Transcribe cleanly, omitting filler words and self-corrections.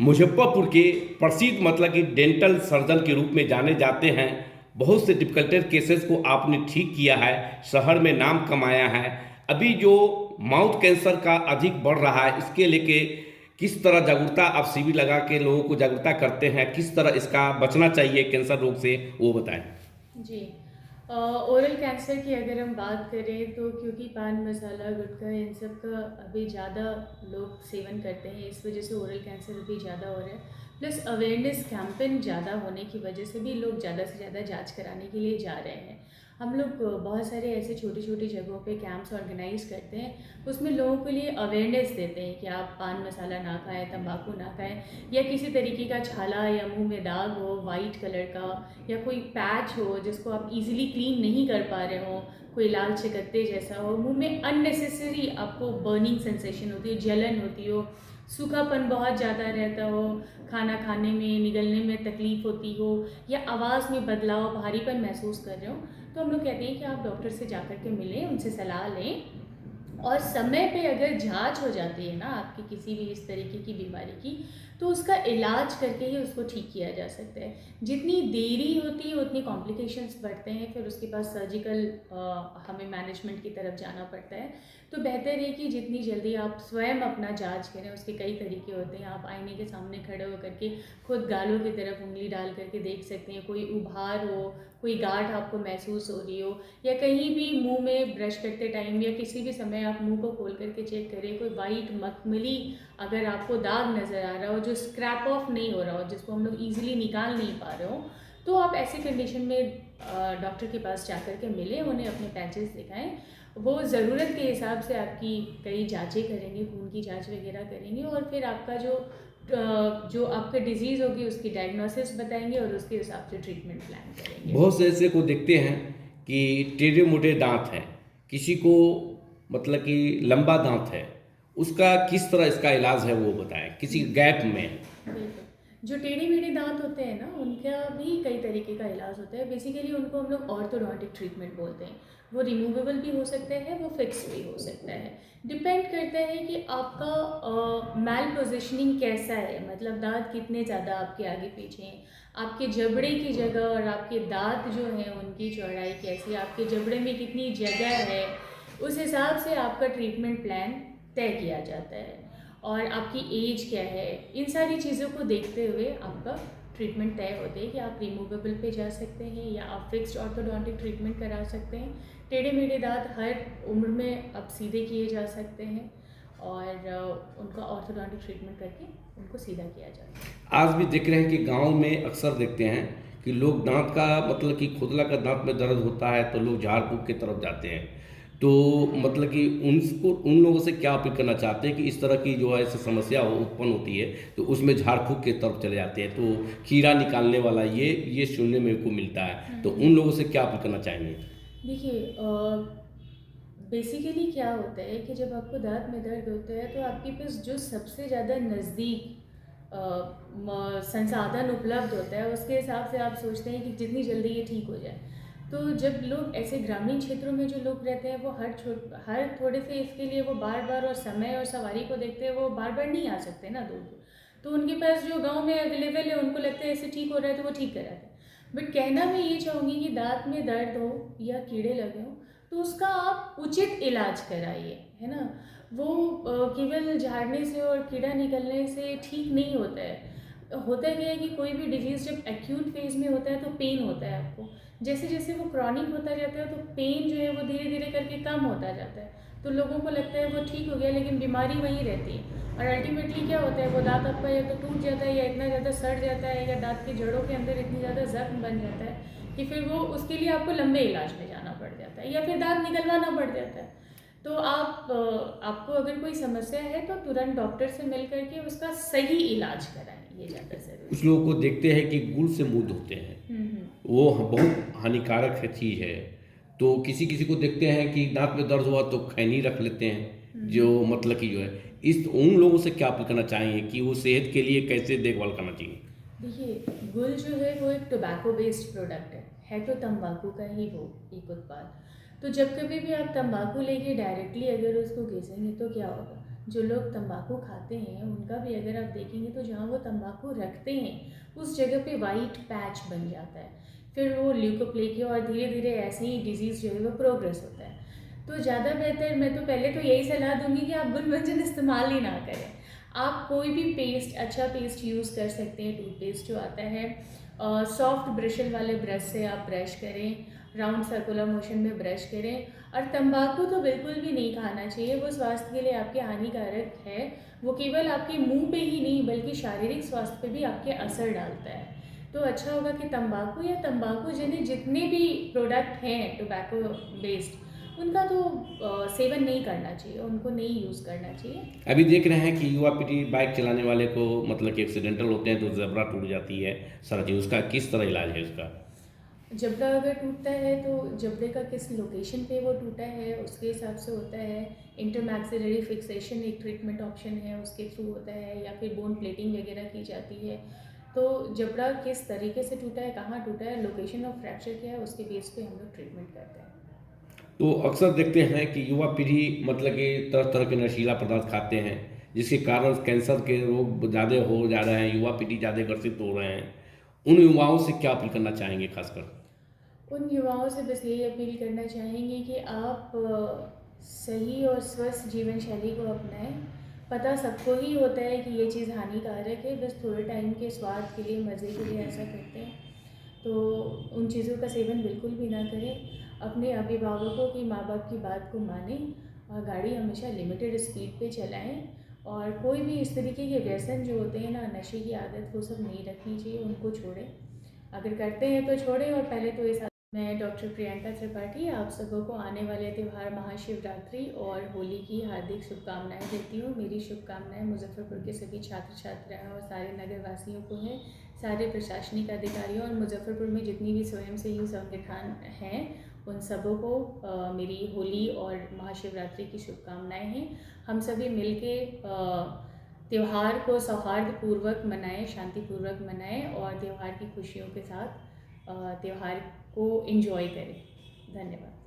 मुजफ्फरपुर के प्रसिद्ध मतलब कि डेंटल सर्जन के रूप में जाने जाते हैं। बहुत से डिफिकल्टेड केसेस को आपने ठीक किया है, शहर में नाम कमाया है। अभी जो माउथ कैंसर का अधिक बढ़ रहा है, इसके लेके किस तरह जागरूकता आप शिविर लगा के लोगों को जागरूकता करते हैं, किस तरह इसका बचना चाहिए कैंसर रोग से, वो बताएं। जी। ओरल कैंसर की अगर हम बात करें तो क्योंकि पान मसाला गुटखा इन सब का अभी ज़्यादा लोग सेवन करते हैं, इस वजह से ओरल कैंसर अभी ज़्यादा हो रहा है। प्लस अवेयरनेस कैंपेन ज़्यादा होने की वजह से भी लोग ज़्यादा से ज़्यादा जांच कराने के लिए जा रहे हैं। हम लोग बहुत सारे ऐसे छोटी छोटी जगहों पे कैंप्स ऑर्गेनाइज करते हैं, उसमें लोगों के लिए अवेयरनेस देते हैं कि आप पान मसाला ना खाएं, तंबाकू ना खाएं, या किसी तरीके का छाला या मुंह में दाग हो वाइट कलर का, या कोई पैच हो जिसको आप इजीली क्लीन नहीं कर पा रहे हो, कोई लाल चकत्ते जैसा हो, मुंह में अननेसेसरी आपको बर्निंग सेंसेशन होती हो, जलन होती हो, सूखापन बहुत ज़्यादा रहता हो, खाना खाने में निगलने में तकलीफ़ होती हो, या आवाज़ में बदलाव, भारीपन महसूस कर रहे हो, तो हम लोग कहते हैं कि आप डॉक्टर से जाकर के मिलें, उनसे सलाह लें। और समय पे अगर जांच हो जाती है ना आपकी किसी भी इस तरीके की बीमारी की, तो उसका इलाज करके ही उसको ठीक किया जा सकता है। जितनी देरी होती है उतनी कॉम्प्लिकेशंस बढ़ते हैं, फिर उसके बाद सर्जिकल हमें मैनेजमेंट की तरफ जाना पड़ता है। तो बेहतर है कि जितनी जल्दी आप स्वयं अपना जांच करें। उसके कई तरीके होते हैं, आप आईने के सामने खड़े होकर के खुद गालों की तरफ उंगली डाल करके देख सकते हैं, कोई उभार हो, कोई गांठ आपको महसूस हो रही हो, या कहीं भी मुंह में ब्रश करते टाइम या किसी भी समय आप मुंह को खोल करके चेक करें, कोई वाइट मखमली अगर आपको दाग नज़र आ रहा हो जो स्क्रैप ऑफ नहीं हो रहा हो, जिसको हम लोग ईजिली निकाल नहीं पा रहे हो, तो आप ऐसे कंडीशन में डॉक्टर के पास जाकर के मिलें, उन्हें अपने पैचेस दिखाएं। वो ज़रूरत के हिसाब से आपकी कई जांचें करेंगे, खून की जांच वगैरह करेंगे, और फिर आपका जो आपका डिजीज़ होगी उसकी डायग्नोसिस बताएंगे और उसके हिसाब से ट्रीटमेंट प्लान करेंगे। बहुत से ऐसे को देखते हैं कि टेढ़े मोटे दांत हैं, किसी को मतलब कि लंबा दांत है, उसका किस तरह इसका इलाज है वो बताएं, किसी गैप में। बिल्कुल। जो टेढ़े मेढ़े दांत होते हैं ना, उनका भी कई तरीके का इलाज होता है। बेसिकली उनको हम लोग ऑर्थोडोंटिक ट्रीटमेंट बोलते हैं। वो रिमूवेबल भी हो सकता है, वो फिक्स भी हो सकता है। डिपेंड करता है कि आपका मैल पोजिशनिंग कैसा है, मतलब दांत कितने ज़्यादा आपके आगे पीछे हैं, आपके जबड़े की जगह और आपके दांत जो हैं उनकी चौड़ाई कैसी है, आपके जबड़े में कितनी जगह है, उस हिसाब से आपका ट्रीटमेंट प्लान तय किया जाता है। और आपकी एज क्या है, इन सारी चीज़ों को देखते हुए आपका ट्रीटमेंट तय होते हैं कि आप रिमूवेबल पे जा सकते हैं या आप फिक्स्ड ऑर्थोडोंटिक ट्रीटमेंट करा सकते हैं। टेढ़े मेढ़े दांत हर उम्र में अब सीधे किए जा सकते हैं, और उनका ऑर्थोडोंटिक ट्रीटमेंट करके उनको सीधा किया जाता है। आज भी देख रहे हैं कि गांव में अक्सर देखते हैं कि लोग दांत का मतलब कि खोदला का दांत में दर्द होता है तो लोग झाड़ फूक की तरफ जाते हैं। तो मतलब कि उनको उन लोगों से क्या अपील करना चाहते हैं कि इस तरह की जो है ऐसी समस्या उत्पन्न होती है तो उसमें झाड़ फूक की तरफ चले जाते हैं, तो कीड़ा निकालने वाला ये सुनने में को मिलता है, तो उन लोगों से क्या अपील करना चाहेंगे। देखिए, बेसिकली क्या होता है कि जब आपको दांत में दर्द होता है तो आपके पास जो सबसे ज़्यादा नज़दीक संसाधन उपलब्ध होता है उसके हिसाब से आप सोचते हैं कि जितनी जल्दी ये ठीक हो जाए। तो जब लोग ऐसे ग्रामीण क्षेत्रों में जो लोग रहते हैं वो हर थोड़े से इसके लिए वो बार बार और समय और सवारी को देखते हैं, वो बार बार नहीं आ सकते ना दूर दूर। तो उनके पास जो गांव में अवेलेबल है उनको लगता है ऐसे ठीक हो रहा है तो वो ठीक कराते हैं। बट कहना मैं ये चाहूँगी कि दांत में दर्द हो या कीड़े लगे हो तो उसका आप उचित इलाज कराइए, है ना। वो केवल झाड़ने से और कीड़ा निकलने से ठीक नहीं होता है। होता क्या है कि कोई भी डिजीज़ जब एक्यूट फेज में होता है तो पेन होता है आपको, जैसे जैसे वो क्रॉनिक होता जाता है तो पेन जो है वो धीरे धीरे करके कम होता जाता है। तो लोगों को लगता है वो ठीक हो गया, लेकिन बीमारी वहीं रहती है। और अल्टीमेटली क्या होता है, वो दांत आपका या तो टूट जाता है या इतना ज़्यादा सड़ जाता है या दांत की जड़ों के अंदर इतनी ज़्यादा जख्म बन जाता है कि फिर वो उसके लिए आपको लंबे इलाज में जाना पड़ जाता है या फिर दांत निकलवाना पड़ जाता है। तो आपको अगर कोई समस्या है तो तुरंत डॉक्टर से मिल करके उसका सही इलाज कराएं, ये ज़्यादा कुछ ज़रूरी लोगों को देखते हैं कि गुड़ से मुंह धोते हैं, है। वो बहुत हानिकारक है चीज़ है। तो किसी किसी को देखते हैं कि दांत में दर्द हुआ तो खैनी रख लेते हैं, जो मतलब कि जो है इस उन लोगों से क्या अपील करना चाहेंगे कि वो सेहत के लिए कैसे देखभाल करना चाहिए। देखिए, गुल जो है वो एक टोबैको बेस्ड प्रोडक्ट है तो तंबाकू का ही वो एक उत्पाद। तो जब कभी भी आप तंबाकू लेके डायरेक्टली अगर उसको घिसेंगे तो क्या होगा, जो लोग तंबाकू खाते हैं उनका भी अगर आप देखेंगे तो जहाँ वो तंबाकू रखते हैं उस जगह पे वाइट पैच बन जाता है, फिर वो ल्यूकोप्लेकिया और धीरे धीरे ऐसे ही डिजीज़ जो है वो प्रोग्रेस होता है। तो ज़्यादा बेहतर मैं तो पहले तो यही सलाह दूंगी कि आप गुलमंजन इस्तेमाल ही ना करें। आप कोई भी पेस्ट, अच्छा पेस्ट यूज़ कर सकते हैं, टूथपेस्ट जो आता है, सॉफ्ट ब्रशल वाले ब्रश से आप ब्रश करें, राउंड सर्कुलर मोशन में ब्रश करें। और तंबाकू तो बिल्कुल भी नहीं खाना चाहिए, वो स्वास्थ्य के लिए आपके हानिकारक है। वो केवल आपके मुंह पे ही नहीं बल्कि शारीरिक स्वास्थ्य पे भी आपके असर डालता है। तो अच्छा होगा कि तंबाकू या तंबाकू जनित जितने भी प्रोडक्ट हैं टोबैको बेस्ड, उनका तो सेवन नहीं करना चाहिए, उनको नहीं यूज़ करना चाहिए। अभी देख रहे हैं कि युवा पीढ़ी बाइक चलाने वाले को मतलब कि एक्सीडेंटल होते हैं तो जबड़ा टूट जाती है, सारा चीज़ उसका किस तरह इलाज है उसका? जबड़ा अगर टूटता है तो जबड़े का किस लोकेशन पे वो टूटा है उसके हिसाब से होता है। इंटरमैक्सिलरी फिक्सेशन एक ट्रीटमेंट ऑप्शन है, उसके थ्रू होता है, या फिर बोन प्लेटिंग वगैरह की जाती है। तो जबड़ा किस तरीके से टूटा है, कहाँ टूटा है, लोकेशन ऑफ फ्रैक्चर क्या है, उसके बेस पे हम लोग ट्रीटमेंट करते हैं। तो अक्सर देखते हैं कि युवा पीढ़ी मतलब कि तरह तरह के नशीला पदार्थ खाते हैं, जिसके कारण कैंसर के रोग ज़्यादा हो जा रहे हैं, युवा पीढ़ी ज़्यादा ग्रसित हो रहे हैं। उन युवाओं से क्या अपील करना चाहेंगे खासकर? उन युवाओं से बस यही अपील करना चाहेंगे कि आप सही और स्वस्थ जीवन शैली को अपनाएं। पता सबको ही होता है कि ये चीज़ हानिकारक है, बस थोड़े टाइम के स्वाद के लिए, मज़े के लिए ऐसा करते हैं। तो उन चीज़ों का सेवन बिल्कुल भी ना करें। अपने अभिभावकों की, माँ बाप की बात को मानें और गाड़ी हमेशा लिमिटेड स्पीड पे चलाएं। और कोई भी इस तरीके के व्यसन जो होते हैं ना, नशे की आदत, वो सब नहीं रखनी चाहिए, उनको छोड़ें। अगर करते हैं तो छोड़ें। और पहले तो इस मैं डॉक्टर प्रियंका त्रिपाठी आप सबों को आने वाले त्यौहार महाशिवरात्रि और होली की हार्दिक शुभकामनाएं देती हूँ। मेरी शुभकामनाएं मुजफ्फरपुर के सभी छात्र छात्राओं और सारे नगरवासियों को हैं, सारे प्रशासनिक अधिकारियों और मुजफ्फरपुर में जितनी भी स्वयंसेवी संगठन हैं उन सबों को मेरी होली और महाशिवरात्रि की शुभकामनाएं हैं। हम सभी मिलके त्यौहार को सौहार्दपूर्वक मनाएं, शांतिपूर्वक मनाएं और त्यौहार की खुशियों के साथ त्यौहार को एंजॉय करें। धन्यवाद।